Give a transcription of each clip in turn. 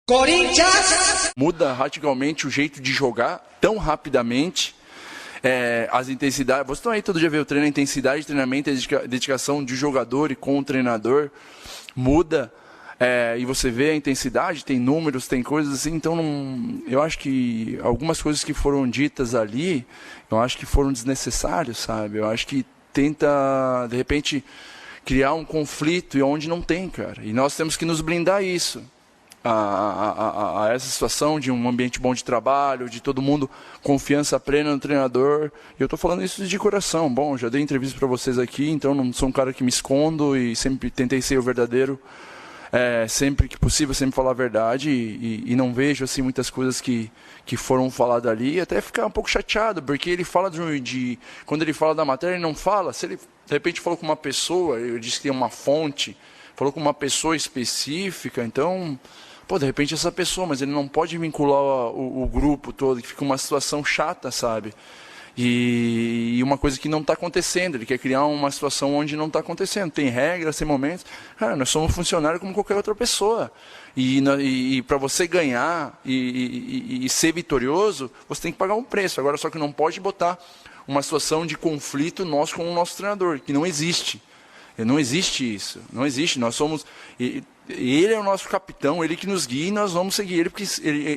Corinthians! Muda radicalmente o jeito de jogar tão rapidamente. As intensidades. Você também todo dia vê o treino, a intensidade de treinamento, a dedicação de jogador e com o treinador muda. E você vê a intensidade, tem números, tem coisas assim. Então, eu acho que algumas coisas que foram ditas ali, eu acho que foram desnecessárias, sabe? Eu acho que tenta, de repente, criar um conflito onde não tem, cara. E nós temos que nos blindar isso. A essa situação de um ambiente bom de trabalho, de todo mundo confiança plena no treinador. E eu estou falando isso de coração. Bom, já dei entrevista para vocês aqui, então não sou um cara que me escondo e sempre tentei ser o verdadeiro. Sempre que possível, sempre falar a verdade e não vejo assim muitas coisas que foram faladas ali, e até ficar um pouco chateado, porque ele fala quando ele fala da matéria, ele não fala. Se ele de repente falou com uma pessoa, eu disse que tem uma fonte, falou com uma pessoa específica, então de repente essa pessoa, mas ele não pode vincular o grupo todo, que fica uma situação chata, sabe? E uma coisa que não está acontecendo, ele quer criar uma situação onde não está acontecendo. Tem regras, tem momentos. Cara, nós somos funcionários como qualquer outra pessoa. E para você ganhar e ser vitorioso, você tem que pagar um preço. Agora, só que não pode botar uma situação de conflito nosso com o nosso treinador, que não existe. Não existe isso. Não existe. Nós somos... Ele é o nosso capitão, ele que nos guia e nós vamos seguir ele, porque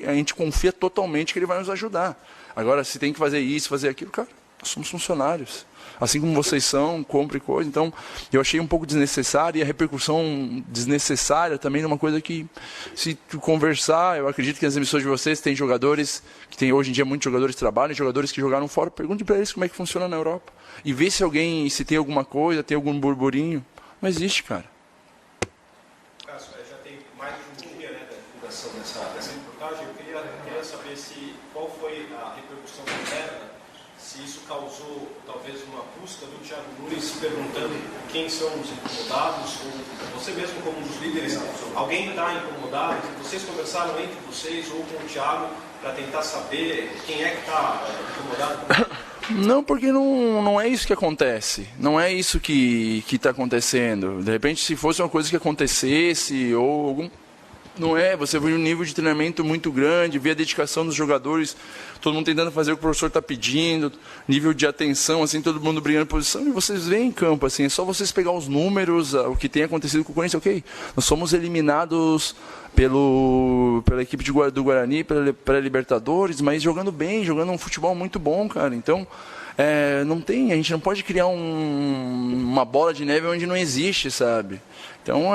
a gente confia totalmente que ele vai nos ajudar. Agora, se tem que fazer isso, fazer aquilo, cara, nós somos funcionários. Assim como vocês são, compre coisa. Então, eu achei um pouco desnecessário e a repercussão desnecessária também numa coisa que, se tu conversar, eu acredito que nas emissões de vocês tem jogadores, que tem hoje em dia muitos jogadores que trabalham, jogadores que jogaram fora, pergunte para eles como é que funciona na Europa. E vê se tem alguma coisa, tem algum burburinho. Não existe, cara. Cássio, já tem mais de um dia, né, da divulgação dessa reportagem. Eu queria saber qual foi a repercussão interna, se isso causou talvez uma busca do Thiago Nunes perguntando quem são os incomodados, ou você mesmo como um dos líderes, alguém está incomodado? Vocês conversaram entre vocês ou com o Thiago para tentar saber quem é que está incomodado? Não, porque não é isso que acontece. Não é isso que está acontecendo. De repente, se fosse uma coisa que acontecesse, ou algum... Não é, você vê um nível de treinamento muito grande, vê a dedicação dos jogadores, todo mundo tentando fazer o que o professor está pedindo, nível de atenção, assim, todo mundo brigando posição, e vocês veem em campo, assim, é só vocês pegar os números, o que tem acontecido com o Corinthians, ok, nós somos eliminados pela equipe do Guarani, pela Libertadores, mas jogando bem, jogando um futebol muito bom, cara, então... a gente não pode criar uma bola de neve onde não existe, sabe? Então,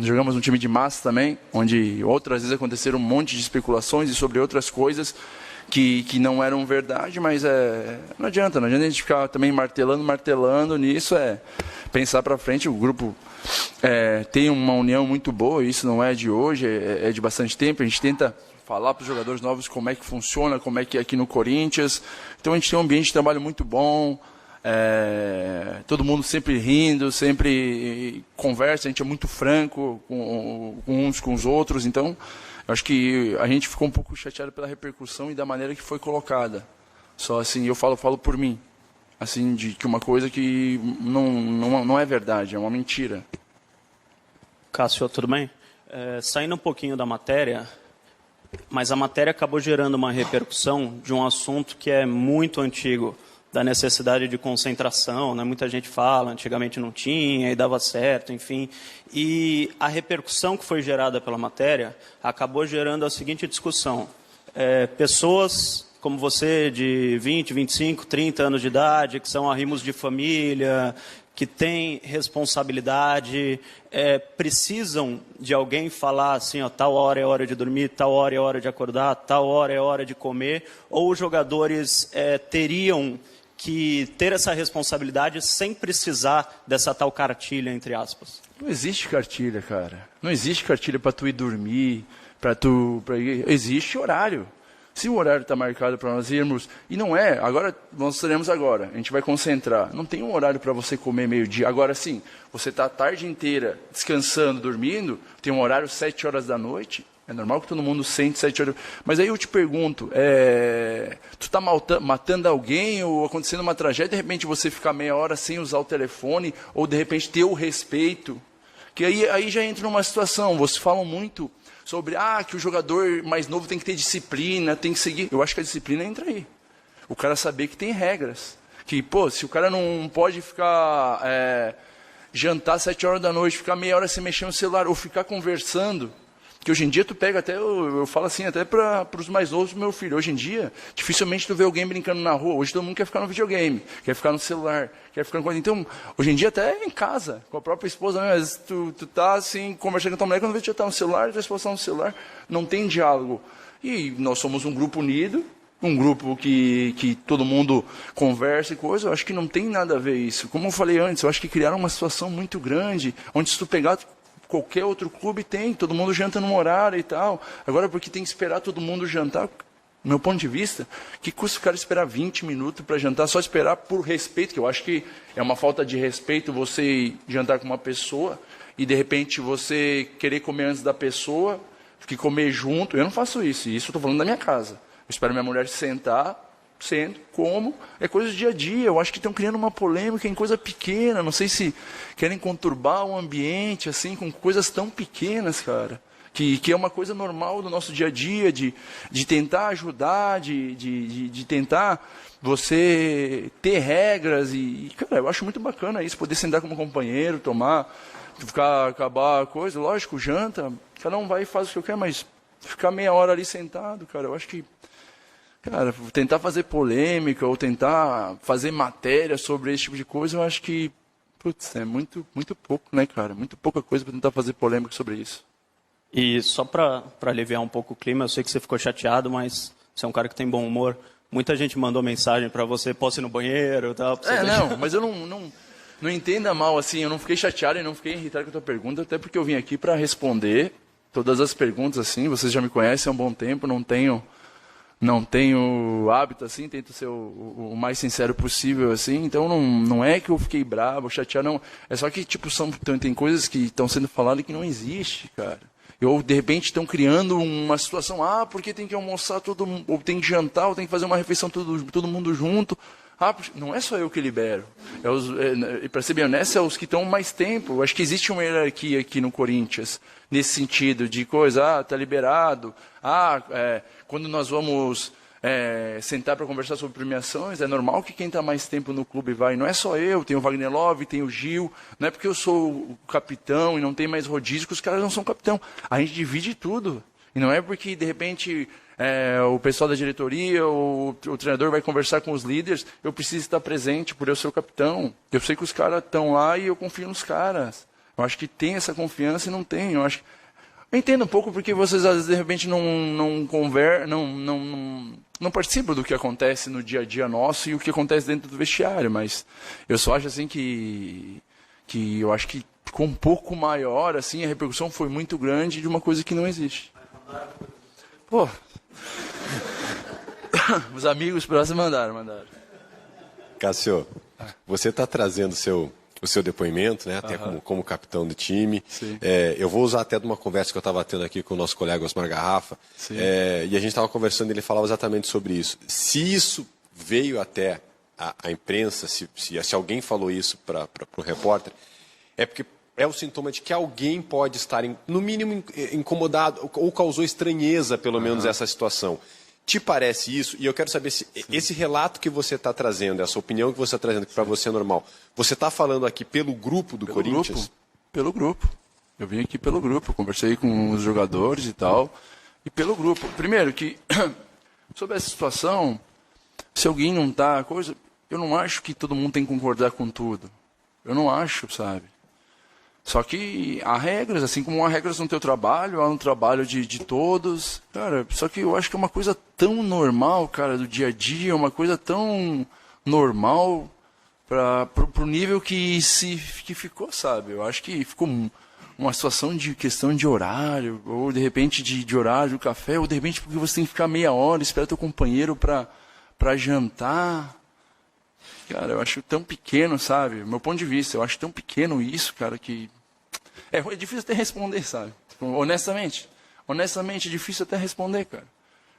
jogamos um time de massa também, onde outras vezes aconteceram um monte de especulações e sobre outras coisas que não eram verdade, mas não adianta a gente ficar também martelando nisso, pensar para frente. O grupo tem uma união muito boa, isso não é de hoje, é de bastante tempo, a gente tenta falar para os jogadores novos como é que funciona, como é que é aqui no Corinthians. Então a gente tem um ambiente de trabalho muito bom, todo mundo sempre rindo, sempre conversa, a gente é muito franco com uns com os outros. Então, eu acho que a gente ficou um pouco chateado pela repercussão e da maneira que foi colocada. Só assim, eu falo por mim, assim, de que uma coisa que não é verdade, é uma mentira. Cássio, tudo bem? Saindo um pouquinho da matéria... Mas a matéria acabou gerando uma repercussão de um assunto que é muito antigo, da necessidade de concentração, né? Muita gente fala, antigamente não tinha, e dava certo, enfim. E a repercussão que foi gerada pela matéria acabou gerando a seguinte discussão. Pessoas como você, de 20, 25, 30 anos de idade, que são arrimos de família, que têm responsabilidade, precisam de alguém falar assim, ó, tal hora é hora de dormir, tal hora é hora de acordar, tal hora é hora de comer, ou os jogadores teriam que ter essa responsabilidade sem precisar dessa tal cartilha, entre aspas? Não existe cartilha, cara. Não existe cartilha para tu ir dormir, existe horário. Se o horário está marcado para nós irmos, e não agora nós teremos agora, a gente vai concentrar. Não tem um horário para você comer meio-dia. Agora sim, você está a tarde inteira descansando, dormindo, tem um horário 7 horas da noite. É normal que todo mundo sente 7 horas. Mas aí eu te pergunto, tu está matando alguém ou acontecendo uma tragédia, de repente você ficar meia hora sem usar o telefone, ou de repente ter o respeito, que aí já entra numa situação, vocês falam muito sobre que o jogador mais novo tem que ter disciplina, tem que seguir. Eu acho que a disciplina entra aí. O cara saber que tem regras. Que, se o cara não pode ficar jantar 7 horas da noite, ficar meia hora sem mexer no celular, ou ficar conversando, que hoje em dia tu pega até, eu falo assim, até para os mais novos do meu filho, hoje em dia, dificilmente tu vê alguém brincando na rua, hoje todo mundo quer ficar no videogame, quer ficar no celular, quer ficar no... Então, hoje em dia até em casa, com a própria esposa, né? Às vezes tu tá assim, conversando com a tua mulher, quando vê que tu já tá no celular, tua esposa tá no celular, não tem diálogo. E nós somos um grupo unido, um grupo que todo mundo conversa e coisa, eu acho que não tem nada a ver isso. Como eu falei antes, eu acho que criaram uma situação muito grande, onde se tu pegar qualquer outro clube todo mundo janta num horário e tal. Agora, porque tem que esperar todo mundo jantar, do meu ponto de vista, que custa o cara esperar 20 minutos para jantar, só esperar por respeito, que eu acho que é uma falta de respeito você jantar com uma pessoa e de repente você querer comer antes da pessoa, que comer junto. Eu não faço isso, isso eu estou falando da minha casa. Eu espero minha mulher sentar, sento, como, é coisa do dia a dia. Eu acho que estão criando uma polêmica em coisa pequena, não sei se querem conturbar o ambiente, assim, com coisas tão pequenas, cara, que é uma coisa normal do nosso dia a dia, de tentar ajudar, de tentar você ter regras, cara, eu acho muito bacana isso, poder sentar como companheiro, acabar a coisa, lógico, janta, cada um vai e faz o que eu quero, mas ficar meia hora ali sentado, cara, eu acho que, cara, tentar fazer polêmica ou tentar fazer matéria sobre esse tipo de coisa, eu acho que, é muito pouco, né, cara? Muito pouca coisa para tentar fazer polêmica sobre isso. E só para aliviar um pouco o clima, eu sei que você ficou chateado, mas você é um cara que tem bom humor. Muita gente mandou mensagem para você, posso ir no banheiro e tal. Não, mas eu não entenda mal, assim, eu não fiquei chateado e não fiquei irritado com a tua pergunta, até porque eu vim aqui para responder todas as perguntas, assim, vocês já me conhecem há um bom tempo, não tenho hábito, assim, tento ser o mais sincero possível, assim, então não é que eu fiquei bravo, chateado, não. É só que, tipo, tem coisas que estão sendo faladas que não existe, cara. Ou, de repente, estão criando uma situação, porque tem que almoçar todo mundo, ou tem que jantar, ou tem que fazer uma refeição todo mundo junto. Não é só eu que libero. Para ser bem honesto, é os que estão mais tempo. Eu acho que existe uma hierarquia aqui no Corinthians, nesse sentido de coisa, tá liberado. Quando nós vamos sentar para conversar sobre premiações, é normal que quem está mais tempo no clube vai. Não é só eu, tem o Wagner Love, tem o Gil. Não é porque eu sou o capitão e não tem mais rodízio que os caras não são capitão. A gente divide tudo. E não é porque, de repente, o pessoal da diretoria, o treinador vai conversar com os líderes, eu preciso estar presente por eu ser o capitão. Eu sei que os caras estão lá e eu confio nos caras. Eu acho que tem essa confiança e não tem. Eu entendo um pouco porque vocês, às vezes, de repente, não participam do que acontece no dia a dia nosso e o que acontece dentro do vestiário, mas eu só acho assim que eu acho que ficou um pouco maior, assim, a repercussão foi muito grande de uma coisa que não existe. Os amigos próximos mandaram. Cássio, você está trazendo o seu depoimento, né, até como capitão do time. Eu vou usar até de uma conversa que eu estava tendo aqui com o nosso colega Osmar Garrafa, e a gente estava conversando e ele falava exatamente sobre isso. Se isso veio até a imprensa, se alguém falou isso para o repórter, é porque é o sintoma de que alguém pode estar, no mínimo, incomodado ou causou estranheza, pelo menos, essa situação. Te parece isso? E eu quero saber se esse relato que você está trazendo, essa opinião que você está trazendo, que para você é normal, você está falando aqui pelo grupo do Corinthians? Pelo grupo. Eu vim aqui pelo grupo, conversei com os jogadores e tal, e pelo grupo. Primeiro que, sobre essa situação, se alguém não está, eu não acho que todo mundo tem que concordar com tudo. Eu não acho, sabe? Só que há regras, assim como há regras no teu trabalho, há no trabalho de todos. Cara, só que eu acho que é uma coisa tão normal, cara, do dia a dia, uma coisa tão normal pro nível que ficou, sabe? Eu acho que ficou uma situação de questão de horário, ou de repente de horário do café, ou de repente porque você tem que ficar meia hora, esperar teu companheiro para jantar. Cara, eu acho tão pequeno, sabe? Meu ponto de vista, eu acho tão pequeno isso, cara, que é difícil até responder, sabe? Honestamente, é difícil até responder, cara.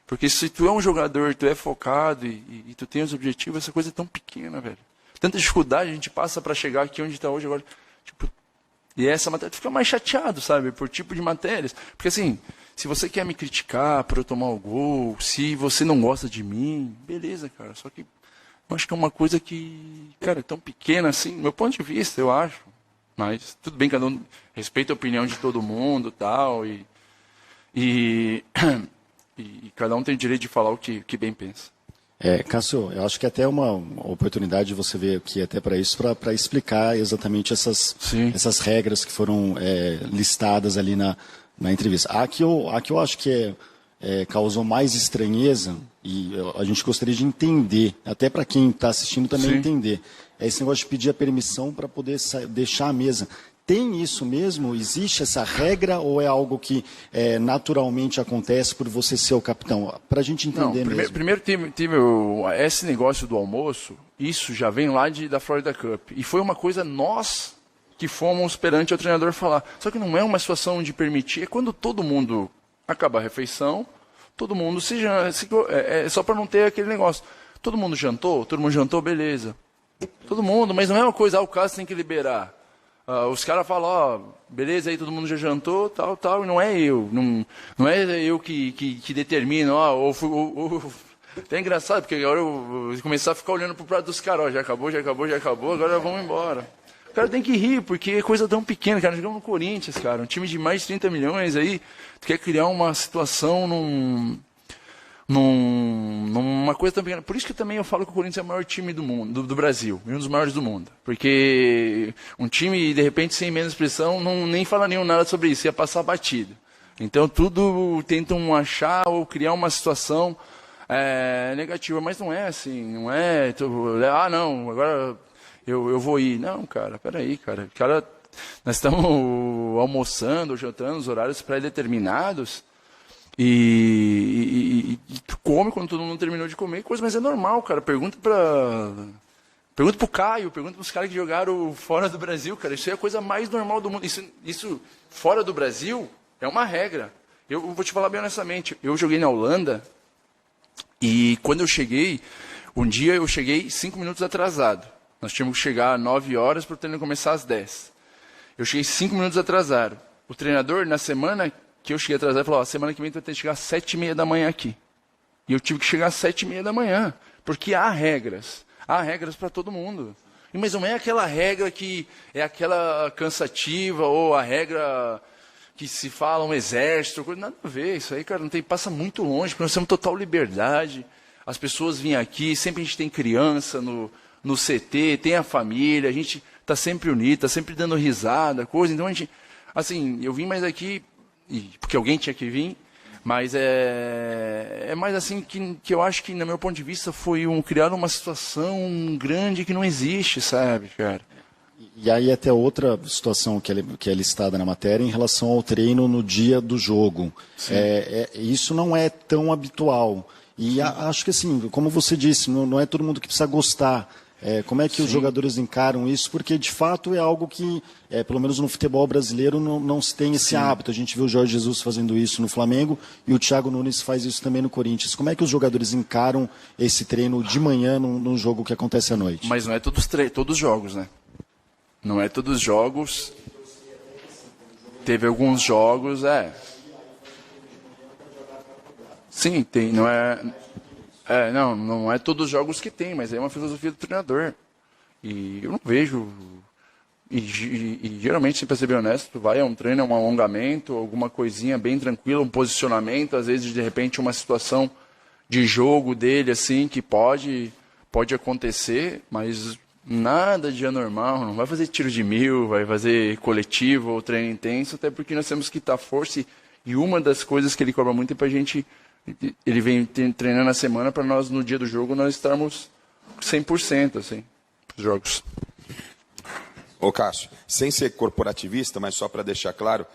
Porque se tu é um jogador, tu é focado e tu tem os objetivos, essa coisa é tão pequena, velho. Tanta dificuldade a gente passa para chegar aqui onde está hoje agora. Tipo, E essa matéria, tu fica mais chateado, sabe, por tipo de matérias. Porque assim, se você quer me criticar por eu tomar o gol, se você não gosta de mim, beleza, cara. Só que eu acho que é uma coisa que, cara, é tão pequena assim, do meu ponto de vista, eu acho. Mas tudo bem, cada um respeita a opinião de todo mundo tal, e cada um tem o direito de falar o que bem pensa. Cássio, eu acho que até é uma oportunidade de você ver aqui até para isso, para explicar exatamente essas regras que foram listadas ali na entrevista. A que eu acho que causou mais estranheza, e a gente gostaria de entender, até para quem está assistindo também entender, é esse negócio de pedir a permissão para poder deixar a mesa. Tem isso mesmo? Existe essa regra ou é algo que naturalmente acontece por você ser o capitão? Para a gente entender mesmo. Primeiro teve esse negócio do almoço, isso já vem lá da Florida Cup. E foi uma coisa nós que fomos perante o treinador falar. Só que não é uma situação de permitir, é quando todo mundo acaba a refeição, todo mundo é só para não ter aquele negócio. Todo mundo jantou, beleza. Todo mundo, mas não é uma coisa, o Cássio tem que liberar. Os caras falam, beleza, aí todo mundo já jantou, tal, e não é eu. Não é eu que determino, é engraçado, porque agora eu começar a ficar olhando pro prato dos caras, já acabou, agora vamos embora. O cara tem que rir, porque é coisa tão pequena, cara. Nós jogamos no Corinthians, cara, um time de mais de 30 milhões aí, tu quer criar uma situação numa coisa tão pequena. Por isso que também eu falo que o Corinthians é o maior time do mundo, do Brasil, e um dos maiores do mundo. Porque um time, de repente, sem menos pressão, nem fala nada sobre isso, ia passar batido. Então, tudo tentam achar ou criar uma situação negativa, mas não é assim, não é... não, agora eu vou ir. Não, cara, peraí, cara. Nós estamos almoçando, jantando, nos horários pré-determinados, e tu come quando todo mundo terminou de comer, mas é normal, cara. Pergunta pro Caio, pergunta pros caras que jogaram fora do Brasil, cara. Isso é a coisa mais normal do mundo. Isso fora do Brasil é uma regra. Eu vou te falar bem honestamente, eu joguei na Holanda e quando eu cheguei, um dia eu cheguei 5 minutos atrasado. Nós tínhamos que chegar às 9 horas para o treino começar às 10. Eu cheguei 5 minutos atrasado. O treinador, na semana que eu cheguei atrasado, falou, semana que vem tu vai ter que chegar às 7h30 da manhã aqui. E eu tive que chegar às 7h30 da manhã, porque há regras para todo mundo. Mas não é aquela regra que é aquela cansativa, ou a regra que se fala um exército, nada a ver. Isso aí, cara, passa muito longe, porque nós temos total liberdade. As pessoas vêm aqui, sempre a gente tem criança no CT, tem a família, a gente está sempre unido, está sempre dando risada, coisa. Então, eu vim mais aqui, porque alguém tinha que vir, mas é mais assim que eu acho que, no meu ponto de vista, foi criar uma situação grande que não existe, sabe, cara? E aí até outra situação que é listada na matéria em relação ao treino no dia do jogo. Isso não é tão habitual. E acho que assim, como você disse, não é todo mundo que precisa gostar. Como é que os jogadores encaram isso? Porque, de fato, é algo que, pelo menos no futebol brasileiro, não se tem esse hábito. A gente viu o Jorge Jesus fazendo isso no Flamengo e o Thiago Nunes faz isso também no Corinthians. Como é que os jogadores encaram esse treino de manhã num jogo que acontece à noite? Mas não é todos os jogos, né? Não é todos os jogos. Teve alguns jogos, Sim, tem, não é... não é todos os jogos que tem, mas é uma filosofia do treinador. E eu não vejo... E geralmente, para ser bem honesto, tu vai a um treino, um alongamento, alguma coisinha bem tranquila, um posicionamento, às vezes, de repente, uma situação de jogo dele, assim, que pode acontecer, mas nada de anormal. Não vai fazer tiro de 1000, vai fazer coletivo ou treino intenso, até porque nós temos que estar força. E uma das coisas que ele cobra muito é para a gente... Ele vem treinando na semana para nós, no dia do jogo, nós estarmos 100%, assim, os jogos. Ô Cássio, sem ser corporativista, mas só para deixar claro,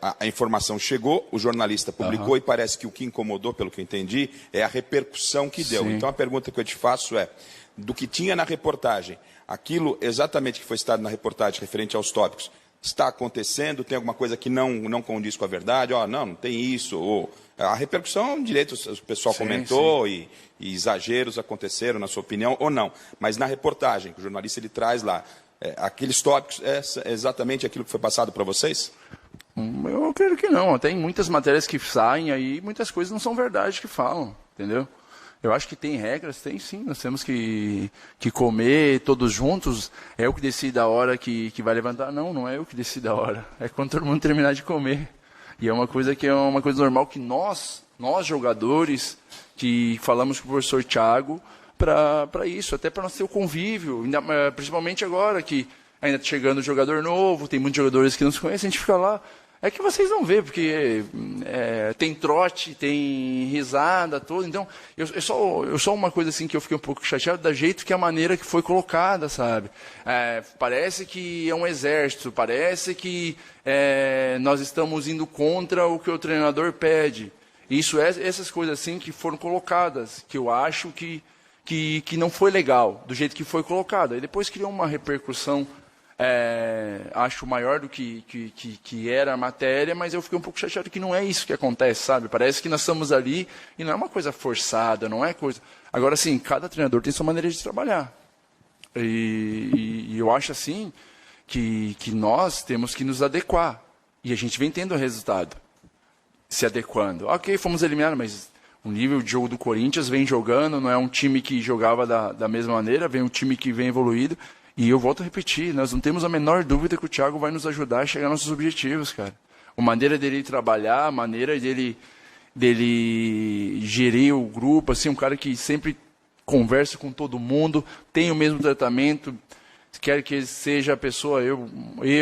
a informação chegou, o jornalista publicou e parece que o que incomodou, pelo que eu entendi, é a repercussão que deu. Então a pergunta que eu te faço é, do que tinha na reportagem, aquilo exatamente que foi citado na reportagem referente aos tópicos, está acontecendo, tem alguma coisa que não condiz com a verdade, não tem isso, ou... A repercussão, direito, o pessoal comentou e exageros aconteceram, na sua opinião, ou não. Mas na reportagem, que o jornalista ele traz lá, aqueles tópicos é exatamente aquilo que foi passado para vocês? Eu creio que não. Tem muitas matérias que saem aí, muitas coisas não são verdade que falam, entendeu? Eu acho que tem regras, tem sim. Nós temos que comer todos juntos. É eu que decido a hora que vai levantar? Não, não é eu que decido a hora. É quando todo mundo terminar de comer. E é uma coisa que é uma coisa normal que nós jogadores, que falamos com o professor Thiago para isso, até para nós ter o convívio, principalmente agora que ainda está chegando jogador novo, tem muitos jogadores que não se conhecem, a gente fica lá. É que vocês não vê, porque tem trote, tem risada, tudo. Então, eu só uma coisa assim que eu fiquei um pouco chateado da jeito que a maneira que foi colocada, sabe? Parece que é um exército, parece que nós estamos indo contra o que o treinador pede. Isso essas coisas assim que foram colocadas, que eu acho que não foi legal, do jeito que foi colocado. Aí depois criou uma repercussão acho maior do que era a matéria, mas eu fiquei um pouco chateado que não é isso que acontece, sabe? Parece que nós estamos ali e não é uma coisa forçada, não é coisa... Agora, sim, cada treinador tem sua maneira de trabalhar. E eu acho, assim, que nós temos que nos adequar. E a gente vem tendo resultado, se adequando. Ok, fomos eliminados, mas o nível de jogo do Corinthians vem jogando, não é um time que jogava da mesma maneira, vem um time que vem evoluído. E eu volto a repetir, nós não temos a menor dúvida que o Thiago vai nos ajudar a chegar aos nossos objetivos, cara. A maneira dele trabalhar, a maneira dele gerir o grupo, assim, um cara que sempre conversa com todo mundo, tem o mesmo tratamento, quer que seja a pessoa, eu,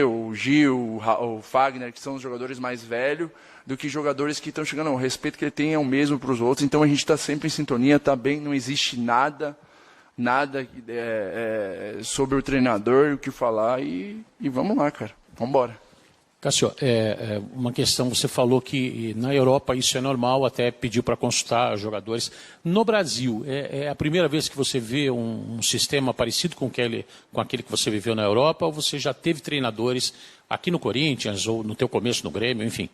o Gil, o Fagner, que são os jogadores mais velhos, do que jogadores que estão chegando. O respeito que ele tem é o mesmo para os outros, então a gente está sempre em sintonia, está bem, não existe nada sobre o treinador, o que falar, e vamos lá, cara, vamos embora. Cássio, uma questão, você falou que na Europa isso é normal, até pediu para consultar os jogadores. No Brasil, é a primeira vez que você vê um sistema parecido com aquele que você viveu na Europa, ou você já teve treinadores aqui no Corinthians, ou no teu começo no Grêmio, enfim?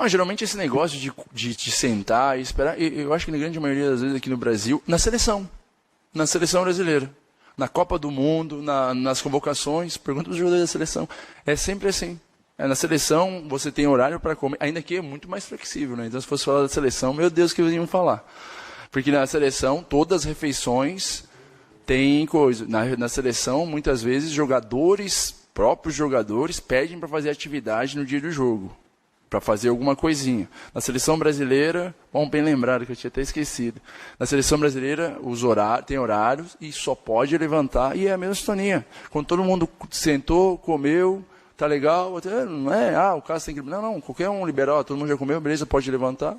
Geralmente esse negócio de sentar e esperar, eu acho que na grande maioria das vezes aqui no Brasil, na seleção brasileira, na Copa do Mundo, nas convocações, pergunta para os jogadores da seleção. É sempre assim. Na seleção você tem horário para comer, ainda que é muito mais flexível, né? Então se fosse falar da seleção, meu Deus, que eles iam falar. Porque na seleção, todas as refeições têm coisa. Na seleção, muitas vezes, próprios jogadores, pedem para fazer atividade no dia do jogo, para fazer alguma coisinha. Na seleção brasileira, bem lembrado que eu tinha até esquecido. Na seleção brasileira, tem horários e só pode levantar, e é a mesma sintonia. Quando todo mundo sentou, comeu, tá legal, até, não é, o cara tem que... Não, qualquer um liberal, todo mundo já comeu, beleza, pode levantar.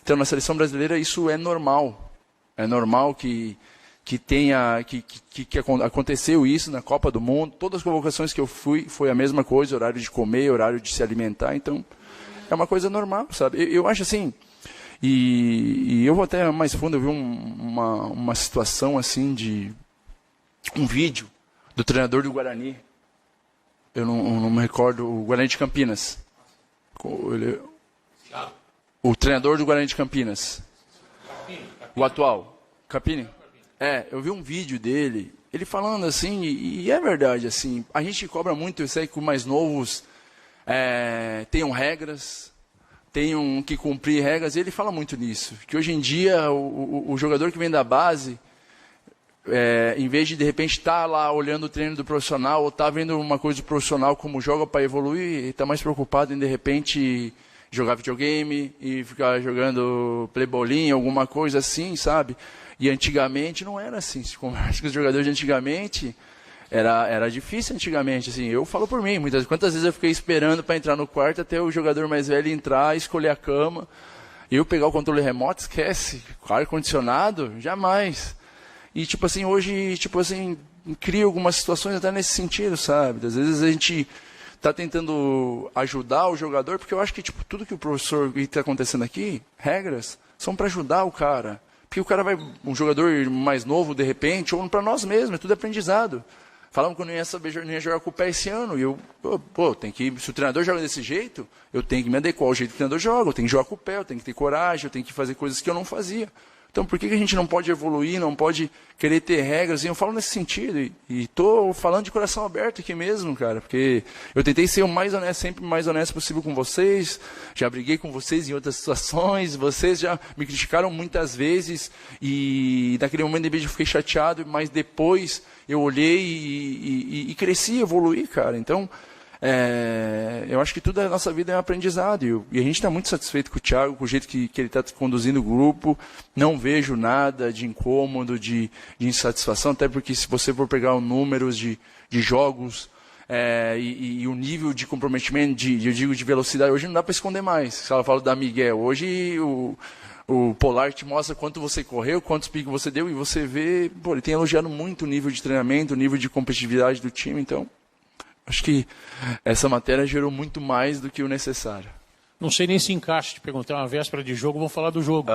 Então, na seleção brasileira, isso é normal. É normal que aconteceu isso na Copa do Mundo. Todas as convocações que eu fui, foi a mesma coisa, horário de comer, horário de se alimentar. Então, é uma coisa normal, sabe? Eu acho assim, e eu vou até mais fundo, eu vi uma situação assim de um vídeo do treinador do Guarani. Eu não me recordo, o Guarani de Campinas. O treinador do Guarani de Campinas. O atual. Capini? Eu vi um vídeo dele, ele falando assim, e é verdade, assim, a gente cobra muito isso aí que os mais novos tenham regras, tenham que cumprir regras, e ele fala muito nisso, que hoje em dia o jogador que vem da base, em vez de repente estar lá olhando o treino do profissional, ou estar vendo uma coisa do profissional como joga para evoluir, ele está mais preocupado em de repente jogar videogame e ficar jogando playbolinho, alguma coisa assim, sabe? E antigamente não era assim. Se conversa com os jogadores de antigamente, era difícil antigamente. Assim, eu falo por mim, quantas vezes eu fiquei esperando para entrar no quarto até o jogador mais velho entrar, escolher a cama, eu pegar o controle remoto, esquece. Ar-condicionado, jamais. E tipo assim, hoje, cria algumas situações até nesse sentido, sabe? Às vezes a gente está tentando ajudar o jogador, porque eu acho que tudo que o professor está acontecendo aqui, regras, são para ajudar o cara. Porque o cara um jogador mais novo, de repente, ou para nós mesmos, é tudo aprendizado. Falamos que eu não ia jogar com o pé esse ano, e eu, se o treinador joga desse jeito, eu tenho que me adequar ao jeito que o treinador joga, eu tenho que jogar com o pé, eu tenho que ter coragem, eu tenho que fazer coisas que eu não fazia. Então, por que a gente não pode evoluir, não pode querer ter regras? E eu falo nesse sentido, e estou falando de coração aberto aqui mesmo, cara, porque eu tentei ser o mais honesto, sempre o mais honesto possível com vocês, já briguei com vocês em outras situações, vocês já me criticaram muitas vezes, e naquele momento de vez eu fiquei chateado, mas depois eu olhei e cresci, evoluí, cara. Então, eu acho que tudo na nossa vida é um aprendizado. E a gente está muito satisfeito com o Thiago, com o jeito que ele está conduzindo o grupo. Não vejo nada de incômodo, de insatisfação, até porque se você for pegar os números de jogos e o nível de comprometimento, eu digo de velocidade, hoje não dá para esconder mais. Se ela fala da Miguel, hoje o Polar te mostra quanto você correu, quantos picos você deu, e você vê, ele tem elogiado muito o nível de treinamento, o nível de competitividade do time, então acho que essa matéria gerou muito mais do que o necessário. Não sei nem se encaixa, te perguntar uma véspera de jogo, vamos falar do jogo.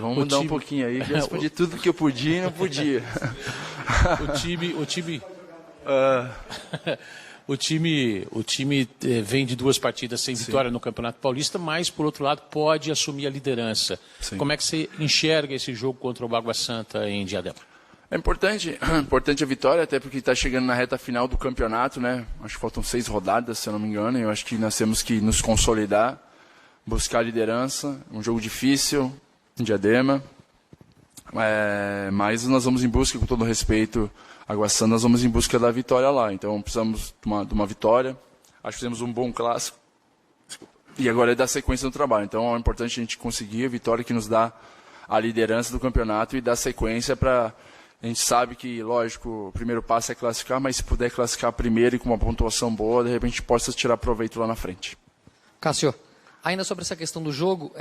Vamos mudar um pouquinho aí. Já respondi tudo que eu podia e não podia. O time vem de 2 partidas sem vitória no Campeonato Paulista, mas, por outro lado, pode assumir a liderança. Sim. Como é que você enxerga esse jogo contra o Água Santa em Diadema? É importante a vitória, até porque está chegando na reta final do campeonato, né? Acho que faltam 6 rodadas, se eu não me engano. Eu acho que nós temos que nos consolidar, buscar a liderança. Um jogo difícil, em Diadema. Mas nós vamos em busca, com todo respeito, Água Santa, nós vamos em busca da vitória lá. Então precisamos de uma vitória. Acho que fizemos um bom clássico. E agora é dar sequência no trabalho. Então é importante a gente conseguir a vitória que nos dá a liderança do campeonato e dar sequência para... A gente sabe que, lógico, o primeiro passo é classificar, mas se puder classificar primeiro e com uma pontuação boa, de repente possa tirar proveito lá na frente. Cássio, ainda sobre essa questão do jogo,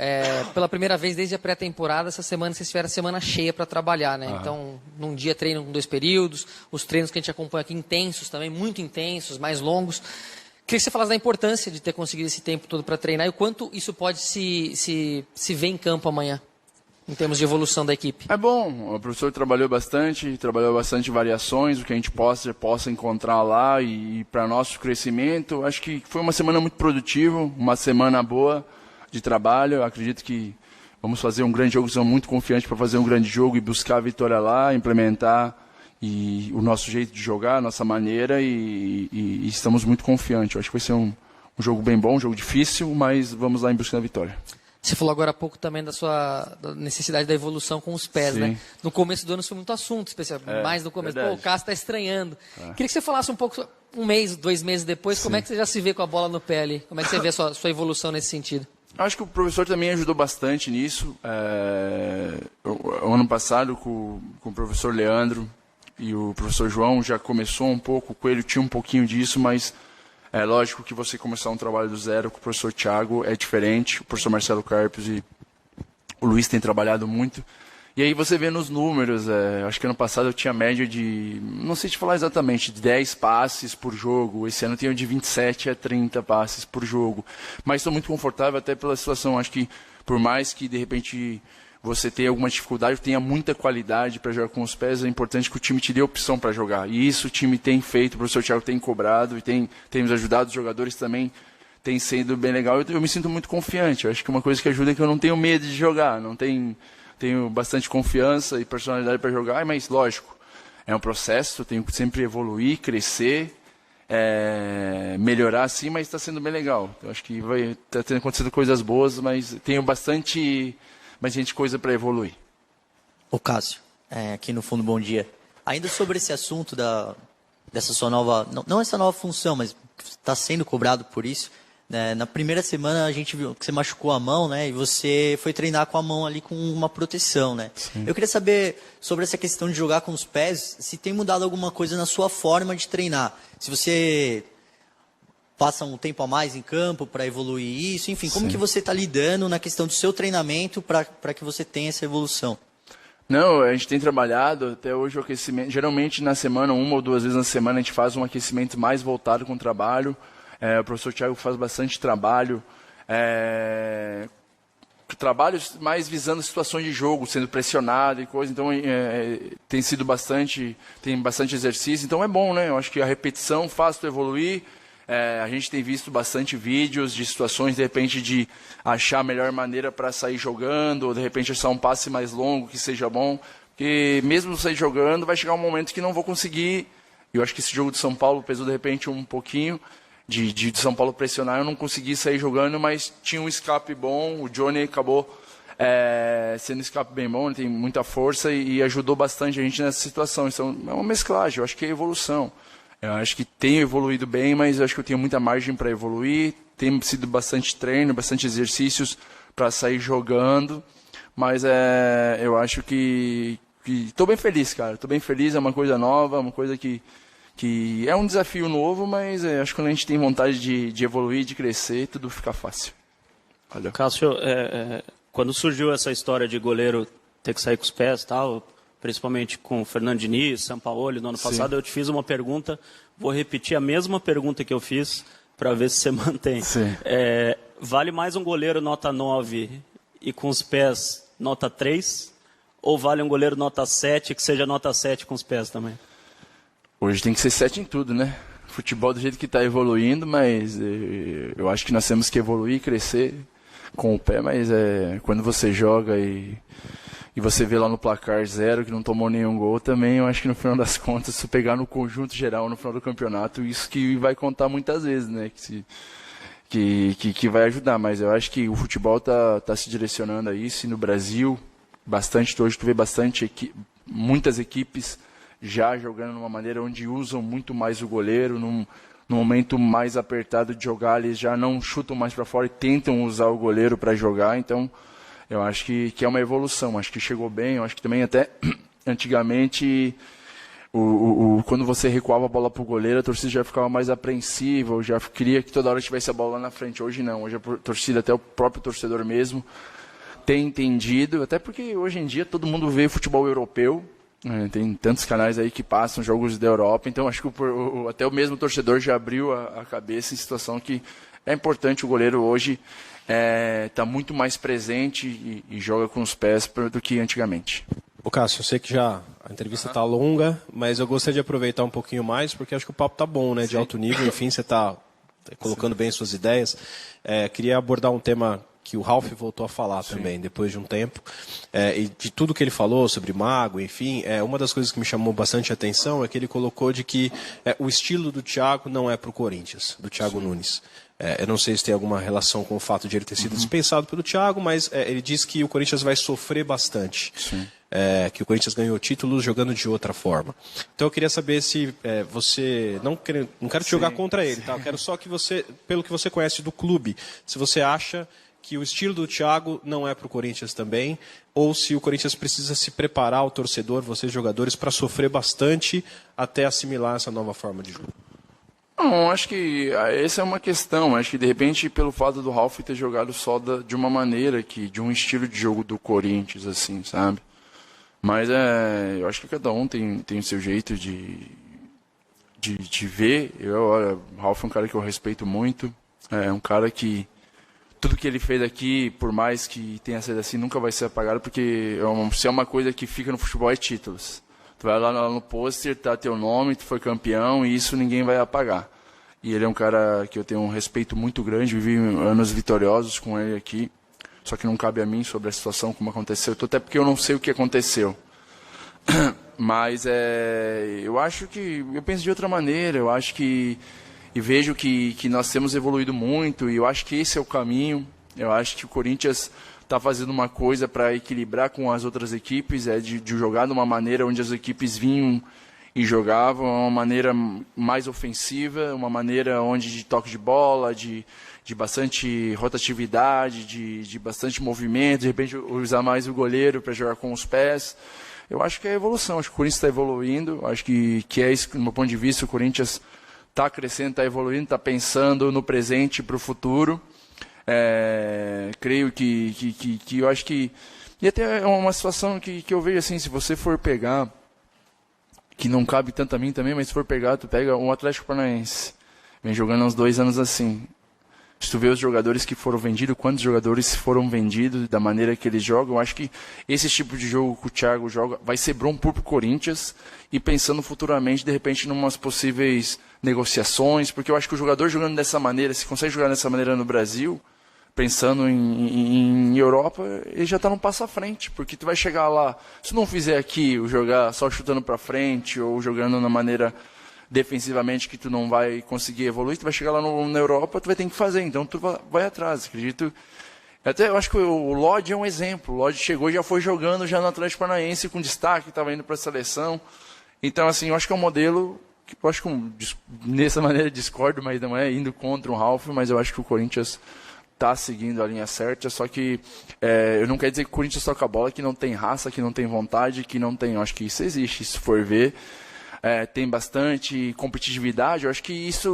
pela primeira vez desde a pré-temporada, essa semana vocês tiveram a semana cheia para trabalhar, né? Então, num dia treino com 2 períodos, os treinos que a gente acompanha aqui intensos também, muito intensos, mais longos. Queria que você falasse da importância de ter conseguido esse tempo todo para treinar e o quanto isso pode se ver em campo amanhã, em termos de evolução da equipe. É bom, o professor trabalhou bastante variações, o que a gente possa encontrar lá e para nosso crescimento. Acho que foi uma semana muito produtiva, uma semana boa de trabalho. Acredito que vamos fazer um grande jogo, estamos muito confiantes para fazer um grande jogo e buscar a vitória lá, implementar o nosso jeito de jogar, a nossa maneira e estamos muito confiantes. Acho que vai ser um jogo bem bom, um jogo difícil, mas vamos lá em busca da vitória. Você falou agora há pouco também da necessidade da evolução com os pés, né? No começo do ano isso foi muito assunto, especial, mais no começo. Pô, o Cássio está estranhando. Queria que você falasse um pouco, 1 mês, 2 meses depois, como é que você já se vê com a bola no pé ali? Como é que você vê a sua evolução nesse sentido? Acho que o professor também ajudou bastante nisso. O ano passado, com o professor Leandro e o professor João, já começou um pouco, o Coelho tinha um pouquinho disso, mas... É lógico que você começar um trabalho do zero com o professor Thiago é diferente. O professor Marcelo Carpes e o Luiz têm trabalhado muito. E aí você vê nos números, acho que ano passado eu tinha média de, não sei te falar exatamente, de 10 passes por jogo. Esse ano eu tenho de 27 a 30 passes por jogo. Mas estou muito confortável até pela situação. Acho que por mais que de repente você tenha alguma dificuldade, tenha muita qualidade para jogar com os pés, é importante que o time te dê opção para jogar. E isso o time tem feito, o professor Thiago tem cobrado e temos ajudado, os jogadores também tem sido bem legal. Eu me sinto muito confiante. Eu acho que uma coisa que ajuda é que eu não tenho medo de jogar, tenho bastante confiança e personalidade para jogar, mas lógico, é um processo, eu tenho que sempre evoluir, crescer, melhorar sim, mas está sendo bem legal. Eu acho que está tendo acontecido coisas boas, mas tenho bastante coisa para evoluir. Ô Cássio, aqui no Fundo Bom Dia. Ainda sobre esse assunto dessa sua nova, não essa nova função, mas está sendo cobrado por isso, né? Na primeira semana a gente viu que você machucou a mão, né? E você foi treinar com a mão ali com uma proteção, né? Sim. Eu queria saber sobre essa questão de jogar com os pés, se tem mudado alguma coisa na sua forma de treinar. Se você passa um tempo a mais em campo para evoluir isso, enfim, como que você está lidando na questão do seu treinamento para que você tenha essa evolução? Não, a gente tem trabalhado até hoje o aquecimento. Geralmente na semana, 1 ou 2 vezes na semana, a gente faz um aquecimento mais voltado com o trabalho. O professor Thiago faz bastante trabalho. Trabalhos mais visando situações de jogo, sendo pressionado e coisa. Então tem bastante exercício. Então é bom, né? Eu acho que a repetição faz tu evoluir. A gente tem visto bastante vídeos de situações, de repente, de achar a melhor maneira para sair jogando, ou de repente achar um passe mais longo que seja bom. Porque mesmo sair jogando, vai chegar um momento que não vou conseguir. Eu acho que esse jogo de São Paulo pesou, de repente, um pouquinho de São Paulo pressionar. Eu não consegui sair jogando, mas tinha um escape bom. O Johnny acabou sendo um escape bem bom, ele tem muita força e ajudou bastante a gente nessa situação. Então, é uma mesclagem, eu acho que é evolução. Eu acho que tenho evoluído bem, mas eu acho que eu tenho muita margem para evoluir. Tem sido bastante treino, bastante exercícios para sair jogando. Mas eu acho que estou bem feliz, cara. Estou bem feliz, é uma coisa nova, uma coisa que é um desafio novo, mas acho que quando a gente tem vontade de evoluir, de crescer, tudo fica fácil. Valeu. Cássio, quando surgiu essa história de goleiro ter que sair com os pés e tal, principalmente com o Fernando Diniz, Sampaoli, no ano passado, eu te fiz uma pergunta, vou repetir a mesma pergunta que eu fiz para ver se você mantém. Vale mais um goleiro nota 9 e com os pés nota 3? Ou vale um goleiro nota 7 que seja nota 7 com os pés também? Hoje tem que ser 7 em tudo, né? Futebol do jeito que está evoluindo, mas eu acho que nós temos que evoluir, crescer com o pé, mas quando você joga e você vê lá no placar 0 que não tomou nenhum gol também, eu acho que no final das contas, se pegar no conjunto geral no final do campeonato, isso que vai contar muitas vezes, né? Que vai ajudar, mas eu acho que o futebol tá se direcionando a isso, e no Brasil, bastante, hoje tu vê muitas equipes já jogando de uma maneira onde usam muito mais o goleiro, no momento mais apertado de jogar, eles já não chutam mais para fora e tentam usar o goleiro para jogar, então eu acho que é uma evolução, acho que chegou bem, eu acho que também até antigamente quando você recuava a bola para o goleiro, a torcida já ficava mais apreensiva, ou já queria que toda hora tivesse a bola lá na frente. Hoje não, hoje a torcida, até o próprio torcedor mesmo, tem entendido, até porque hoje em dia todo mundo vê futebol europeu, tem tantos canais aí que passam jogos da Europa, então acho que até o mesmo torcedor já abriu a cabeça em situação que é importante. O goleiro hoje está muito mais presente e joga com os pés do que antigamente. Ô Cássio, eu sei que já a entrevista está longa, mas eu gostaria de aproveitar um pouquinho mais, porque acho que o papo está bom, né? De alto nível, enfim, você está colocando bem suas ideias. Queria abordar um tema que o Ralf voltou a falar também, depois de um tempo, e de tudo que ele falou sobre Mago, enfim, uma das coisas que me chamou bastante a atenção é que ele colocou de que o estilo do Thiago não é para o Corinthians, do Thiago Nunes. Eu não sei se tem alguma relação com o fato de ele ter sido dispensado pelo Thiago, mas ele diz que o Corinthians vai sofrer bastante. Que o Corinthians ganhou títulos jogando de outra forma. Então eu queria saber se você... Não quero te jogar contra ele, tá? Eu quero só que você, pelo que você conhece do clube, se você acha que o estilo do Thiago não é para o Corinthians também, ou se o Corinthians precisa se preparar, o torcedor, vocês jogadores, para sofrer bastante até assimilar essa nova forma de jogo. Não, acho que essa é uma questão. Acho que, de repente, pelo fato do Ralf ter jogado só de uma maneira, de um estilo de jogo do Corinthians, assim, sabe? Mas eu acho que cada um tem o seu jeito de ver. O Ralf é um cara que eu respeito muito. É um cara que tudo que ele fez aqui, por mais que tenha sido assim, nunca vai ser apagado, porque se é uma coisa que fica no futebol é títulos. Tu vai lá no pôster, tá teu nome, tu foi campeão, e isso ninguém vai apagar. E ele é um cara que eu tenho um respeito muito grande, vivi anos vitoriosos com ele aqui, só que não cabe a mim sobre a situação, como aconteceu, até porque eu não sei o que aconteceu. Mas eu acho que, eu penso de outra maneira, eu acho que, e vejo que nós temos evoluído muito, e eu acho que esse é o caminho. Eu acho que o Corinthians está fazendo uma coisa para equilibrar com as outras equipes, de jogar de uma maneira onde as equipes vinham e jogavam, uma maneira mais ofensiva, uma maneira onde de toque de bola, de bastante rotatividade, de bastante movimento, de repente usar mais o goleiro para jogar com os pés. Eu acho que é evolução, acho que o Corinthians está evoluindo, acho que é isso, do meu ponto de vista, o Corinthians está crescendo, está evoluindo, está pensando no presente para o futuro. Creio que eu acho que... E até é uma situação que eu vejo assim, se você for pegar, que não cabe tanto a mim também, mas se for pegar, tu pega o Atlético Paranaense, vem jogando há uns 2 anos assim. Se tu vê os jogadores que foram vendidos, quantos jogadores foram vendidos, da maneira que eles jogam, eu acho que esse tipo de jogo que o Thiago joga vai ser bom pro Corinthians e pensando futuramente, de repente, em umas possíveis negociações, porque eu acho que o jogador jogando dessa maneira, se consegue jogar dessa maneira no Brasil, pensando em Europa, ele já está num passo à frente, porque tu vai chegar lá, se não fizer aqui, o jogar só chutando para frente ou jogando na maneira defensivamente que tu não vai conseguir evoluir, tu vai chegar lá na Europa, tu vai ter que fazer, então tu vai atrás, acredito. Até eu acho que o Lodge é um exemplo, o Lodge chegou e já foi jogando já no Atlético Paranaense com destaque, estava indo para a seleção, então assim, eu acho que é um modelo que eu acho que nessa maneira discordo, mas não é indo contra um Ralf, mas eu acho que o Corinthians está seguindo a linha certa, só que eu não quero dizer que o Corinthians toca a bola, que não tem raça, que não tem vontade, que não tem, eu acho que isso existe, se for ver, tem bastante competitividade, eu acho que esse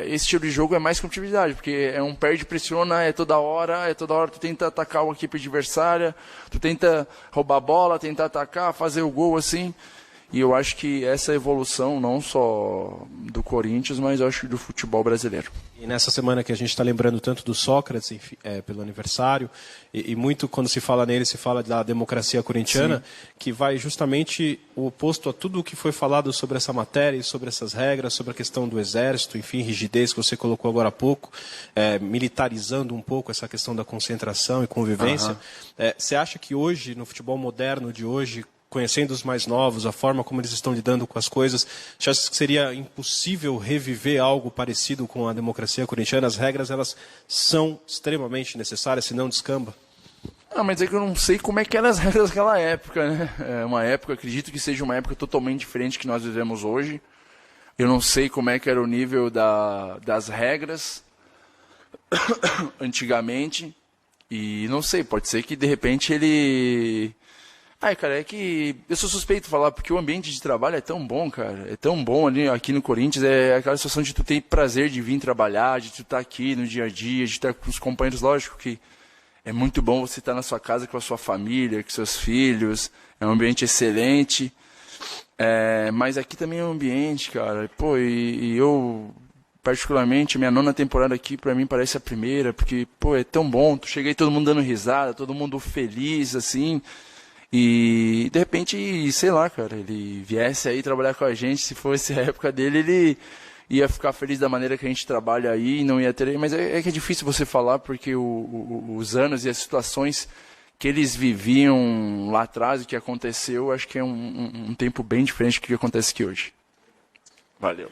estilo de jogo é mais competitividade, porque é um perde, pressiona, é toda hora tu tenta atacar a equipe adversária, tu tenta roubar a bola, tentar atacar, fazer o gol assim, e eu acho que essa evolução não só do Corinthians, mas eu acho do futebol brasileiro. E nessa semana que a gente está lembrando tanto do Sócrates, enfim, pelo aniversário, e muito quando se fala nele, se fala da democracia corintiana, sim, que vai justamente o oposto a tudo o que foi falado sobre essa matéria, sobre essas regras, sobre a questão do exército, enfim, rigidez que você colocou agora há pouco, militarizando um pouco essa questão da concentração e convivência. Você acha que hoje, no futebol moderno de hoje, conhecendo os mais novos, a forma como eles estão lidando com as coisas, você acha que seria impossível reviver algo parecido com a democracia corintiana? As regras, elas são extremamente necessárias, senão descamba? Mas é que eu não sei como é que eram as regras daquela época, né? É uma época, acredito que seja uma época totalmente diferente que nós vivemos hoje. Eu não sei como é que era o nível das regras antigamente. E não sei, pode ser que de repente ele... cara, é que eu sou suspeito de falar, porque o ambiente de trabalho é tão bom, cara. É tão bom ali aqui no Corinthians. É aquela situação de tu ter prazer de vir trabalhar, de tu estar aqui no dia a dia, de estar com os companheiros. Lógico que é muito bom você estar na sua casa com a sua família, com seus filhos. É um ambiente excelente. Mas aqui também é um ambiente, cara. Pô, e eu, particularmente, minha 9ª temporada aqui, pra mim, parece a primeira. Porque, pô, é tão bom. Tu chega aí todo mundo dando risada, todo mundo feliz, assim... E, de repente, sei lá, cara, ele viesse aí trabalhar com a gente, se fosse a época dele, ele ia ficar feliz da maneira que a gente trabalha aí, e não ia ter... Mas é que é difícil você falar, porque os anos e as situações que eles viviam lá atrás, o que aconteceu, acho que é um tempo bem diferente do que acontece aqui hoje. Valeu.